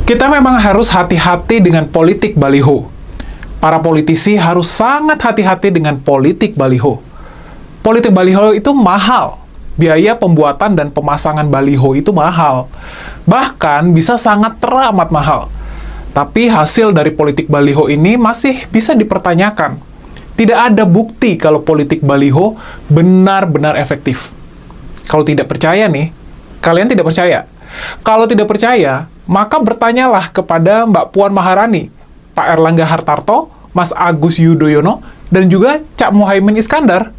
Kita memang harus hati-hati dengan politik baliho. Para politisi harus sangat hati-hati dengan politik baliho. Politik baliho itu mahal. Biaya pembuatan dan pemasangan baliho itu mahal. Bahkan bisa sangat teramat mahal. Tapi hasil dari politik baliho ini masih bisa dipertanyakan. Tidak ada bukti kalau politik baliho benar-benar efektif. Kalau tidak percaya nih, kalian tidak percaya. Kalau tidak percaya, maka bertanyalah kepada Mbak Puan Maharani, Pak Erlangga Hartarto, Mas Agus Yudhoyono, dan juga Cak Muhaimin Iskandar.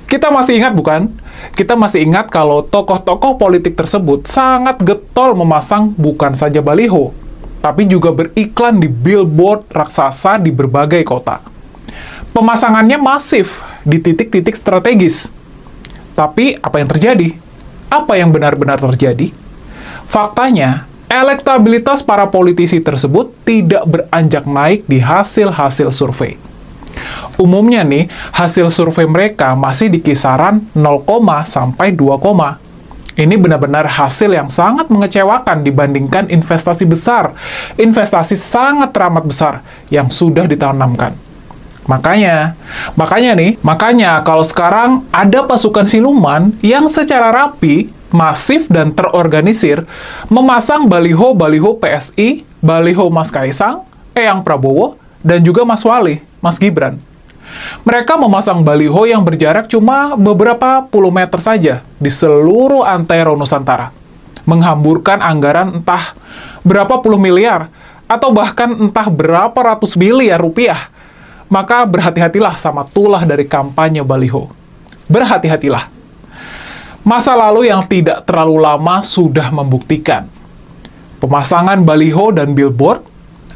Kita masih ingat bukan? Kita masih ingat kalau tokoh-tokoh politik tersebut sangat getol memasang bukan saja baliho, tapi juga beriklan di billboard raksasa di berbagai kota. Pemasangannya masif di titik-titik strategis. Tapi apa yang terjadi? Apa yang benar-benar terjadi? Faktanya, elektabilitas para politisi tersebut tidak beranjak naik di hasil-hasil survei. Umumnya nih, hasil survei mereka masih di kisaran 0, sampai 2. Ini benar-benar hasil yang sangat mengecewakan dibandingkan investasi besar, investasi sangat teramat besar yang sudah ditanamkan. Makanya kalau sekarang ada pasukan siluman yang secara rapi, masif, dan terorganisir memasang baliho-baliho PSI, baliho Mas Kaisang, Eyang Prabowo, dan juga Mas Wali, Mas Gibran. Mereka memasang baliho yang berjarak cuma beberapa puluh meter saja di seluruh antero Nusantara, menghamburkan anggaran entah berapa puluh miliar, atau bahkan entah berapa ratus miliar rupiah. Maka berhati-hatilah sama tulah dari kampanye baliho. Berhati-hatilah. Masa lalu yang tidak terlalu lama sudah membuktikan. Pemasangan baliho dan billboard,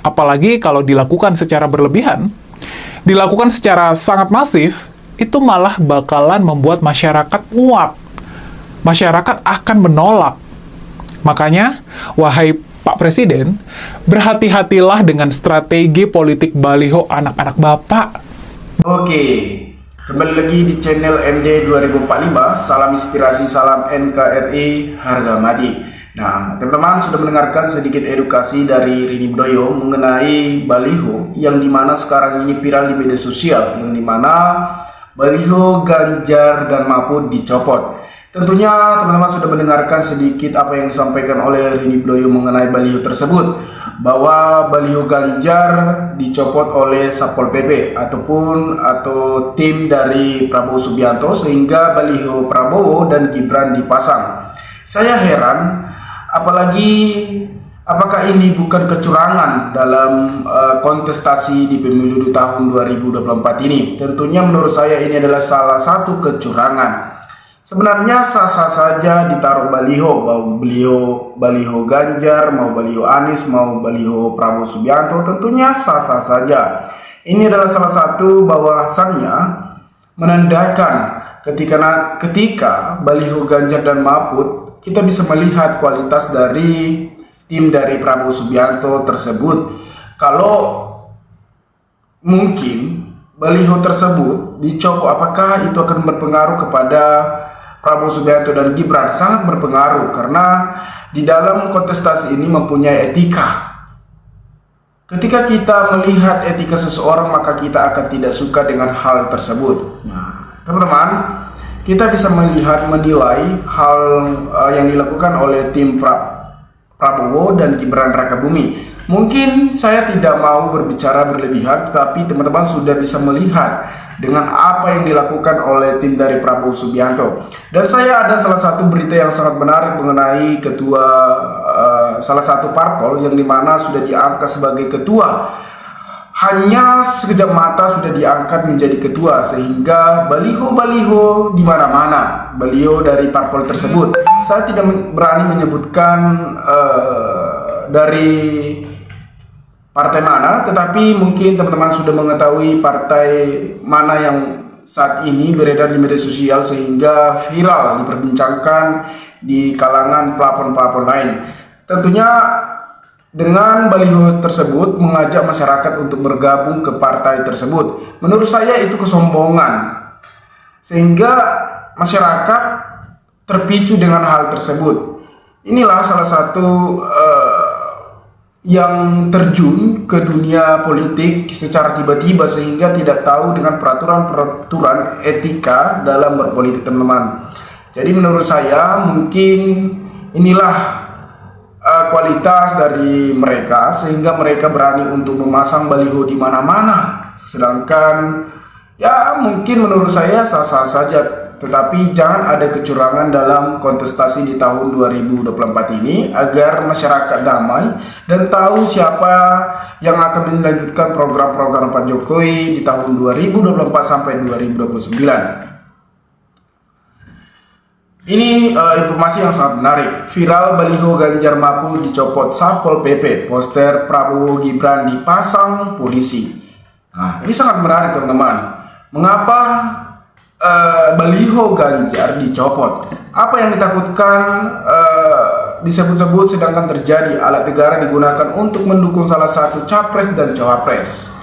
apalagi kalau dilakukan secara berlebihan, dilakukan secara sangat masif, itu malah bakalan membuat masyarakat muak. Masyarakat akan menolak. Makanya, wahai Pak Presiden, berhati-hatilah dengan strategi politik baliho anak-anak Bapak. Oke, kembali lagi di channel MD 2045, salam inspirasi, salam NKRI, harga mati. Nah, teman-teman sudah mendengarkan sedikit edukasi dari Rini Bedoyo mengenai baliho yang dimana sekarang ini viral di media sosial, yang dimana baliho Ganjar dan Mahfud dicopot. Tentunya teman-teman sudah mendengarkan sedikit apa yang disampaikan oleh Rini Bedoyo mengenai baliho tersebut, bahwa baliho Ganjar dicopot oleh Satpol PP atau tim dari Prabowo Subianto, sehingga baliho Prabowo dan Gibran dipasang. Saya heran, apakah ini bukan kecurangan dalam kontestasi di pemilu di tahun 2024 ini? Tentunya menurut saya ini adalah salah satu kecurangan. Sebenarnya sah-sah saja ditaruh baliho, mau baliho Ganjar, mau baliho Anies, mau baliho Prabowo Subianto, tentunya sah-sah saja. Ini adalah salah satu bahwasannya menandakan ketika baliho Ganjar dan Mahfud, kita bisa melihat kualitas dari tim dari Prabowo Subianto tersebut. Kalau mungkin baliho tersebut dicopot, apakah itu akan berpengaruh kepada Prabowo Subianto dan Gibran? Sangat berpengaruh, karena di dalam kontestasi ini mempunyai etika. Ketika kita melihat etika seseorang, maka kita akan tidak suka dengan hal tersebut. Nah, teman-teman, kita bisa menilai hal yang dilakukan oleh tim Prabowo dan Gibran Rakabumi. Mungkin saya tidak mau berbicara berlebihan, tetapi teman-teman sudah bisa melihat dengan apa yang dilakukan oleh tim dari Prabowo Subianto. Dan saya ada salah satu berita yang sangat menarik mengenai ketua salah satu parpol yang dimana sudah diangkat sebagai ketua. Hanya sekejap mata sudah diangkat menjadi ketua, sehingga baliho-baliho di mana-mana, baliho dari parpol tersebut. Saya tidak berani menyebutkan dari partai mana, tetapi mungkin teman-teman sudah mengetahui partai mana yang saat ini beredar di media sosial sehingga viral diperbincangkan di kalangan pelapor-pelapor lain. Tentunya dengan baliho tersebut mengajak masyarakat untuk bergabung ke partai tersebut. Menurut saya itu kesombongan, sehingga masyarakat terpicu dengan hal tersebut. Inilah salah satu yang terjun ke dunia politik secara tiba-tiba sehingga tidak tahu dengan peraturan-peraturan etika dalam berpolitik, teman-teman. Jadi menurut saya mungkin inilah kualitas dari mereka sehingga mereka berani untuk memasang baliho di mana-mana. Sedangkan ya mungkin menurut saya sah-sah saja, tetapi jangan ada kecurangan dalam kontestasi di tahun 2024 ini agar masyarakat damai dan tahu siapa yang akan melanjutkan program-program Pak Jokowi di tahun 2024 sampai 2029. Ini informasi yang sangat menarik. Viral baliho Ganjar Mahfud dicopot Satpol PP, poster Prabowo Gibran dipasang polisi. Nah, ini sangat menarik, teman-teman. Mengapa baliho Ganjar dicopot? Apa yang ditakutkan disebut-sebut sedangkan terjadi? Alat negara digunakan untuk mendukung salah satu capres dan cawapres.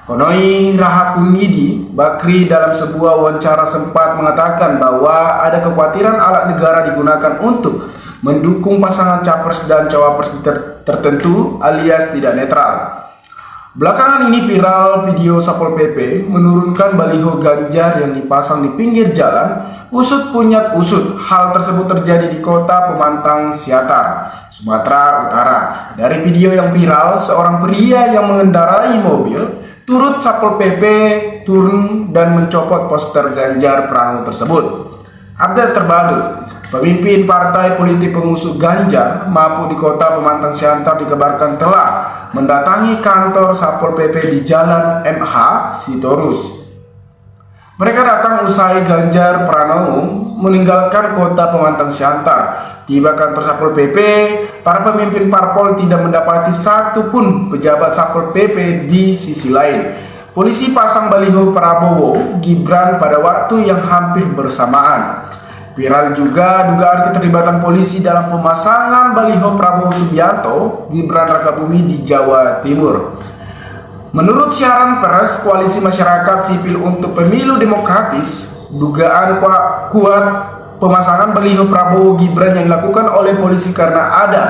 Konoi Rahakunidi Bakri dalam sebuah wawancara sempat mengatakan bahwa ada kekhawatiran alat negara digunakan untuk mendukung pasangan capres dan cawapres tertentu alias tidak netral. Belakangan ini viral video Satpol PP menurunkan baliho Ganjar yang dipasang di pinggir jalan. Usut punyat usut, hal tersebut terjadi di kota Pemantang Siatar, Sumatera Utara. Dari video yang viral, seorang pria yang mengendarai mobil turut Satpol PP turun dan mencopot poster Ganjar Pranowo tersebut. Update terbaru, pemimpin partai politik pengusung Ganjar Mahfud di kota Pemantang Siantar dikabarkan telah mendatangi kantor Satpol PP di Jalan MH Sitorus. Mereka datang usai Ganjar Pranowo meninggalkan kota Pemantang Siantar. Tiba kantor Satpol PP, para pemimpin parpol tidak mendapati satu pun pejabat Satpol PP di sisi lain. Polisi pasang baliho Prabowo Gibran pada waktu yang hampir bersamaan. Viral juga dugaan keterlibatan polisi dalam pemasangan baliho Prabowo Subianto Gibran Rakabumi di Jawa Timur. Menurut siaran pers Koalisi Masyarakat Sipil untuk Pemilu Demokratis, dugaan kuat pemasangan baliho Prabowo Gibran yang dilakukan oleh polisi karena ada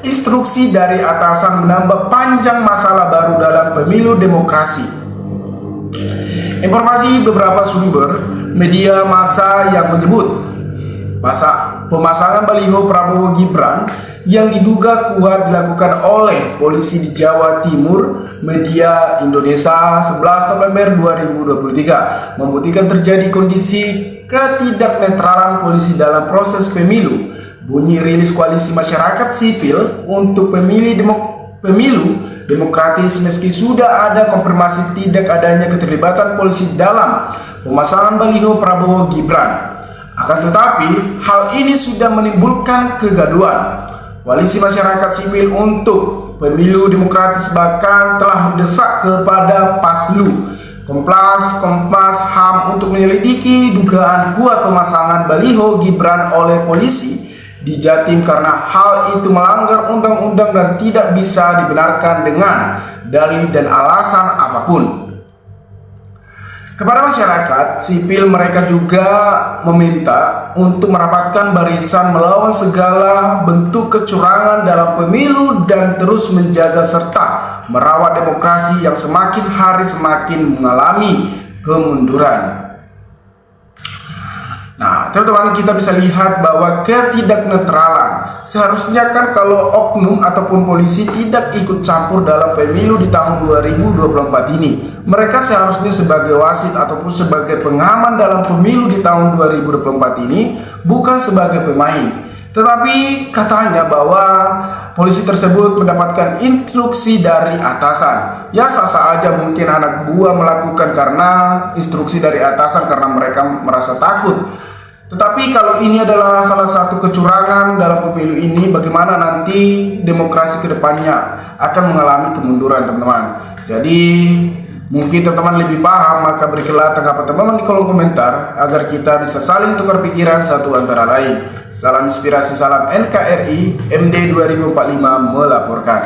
instruksi dari atasan menambah panjang masalah baru dalam pemilu demokrasi. Informasi beberapa sumber media massa yang menyebut pemasangan baliho Prabowo Gibran yang diduga kuat dilakukan oleh polisi di Jawa Timur. Media Indonesia 11 November 2023 membuktikan terjadi kondisi ketidaknetralan polisi dalam proses pemilu. Bunyi rilis Koalisi Masyarakat Sipil untuk Pemilu Demokratis, meski sudah ada konfirmasi tidak adanya keterlibatan polisi dalam pemasangan baliho Prabowo Gibran. Akan tetapi, hal ini sudah menimbulkan kegaduhan. Koalisi Masyarakat Sipil untuk Pemilu Demokratis bahkan telah mendesak kepada PASLU, Komnas HAM untuk menyelidiki dugaan kuat pemasangan baliho Gibran oleh polisi di Jatim karena hal itu melanggar undang-undang dan tidak bisa dibenarkan dengan dalih dan alasan apapun. Kepada masyarakat sipil, mereka juga meminta untuk merapatkan barisan melawan segala bentuk kecurangan dalam pemilu dan terus menjaga serta merawat demokrasi yang semakin hari semakin mengalami kemunduran. Nah, teman-teman, kita bisa lihat bahwa ketidaknetralan seharusnya kan kalau oknum ataupun polisi tidak ikut campur dalam pemilu di tahun 2024 ini. Mereka seharusnya sebagai wasit ataupun sebagai pengaman dalam pemilu di tahun 2024 ini, bukan sebagai pemain. Tetapi katanya bahwa polisi tersebut mendapatkan instruksi dari atasan. Ya, sah-sah aja mungkin anak buah melakukan karena instruksi dari atasan karena mereka merasa takut. Tetapi kalau ini adalah salah satu kecurangan dalam pemilu ini, bagaimana nanti demokrasi kedepannya akan mengalami kemunduran, teman-teman. Jadi mungkin teman-teman lebih paham, maka berikanlah tanggapan teman-teman di kolom komentar agar kita bisa saling tukar pikiran satu antara lain. Salam inspirasi, salam NKRI, MD 2045 melaporkan.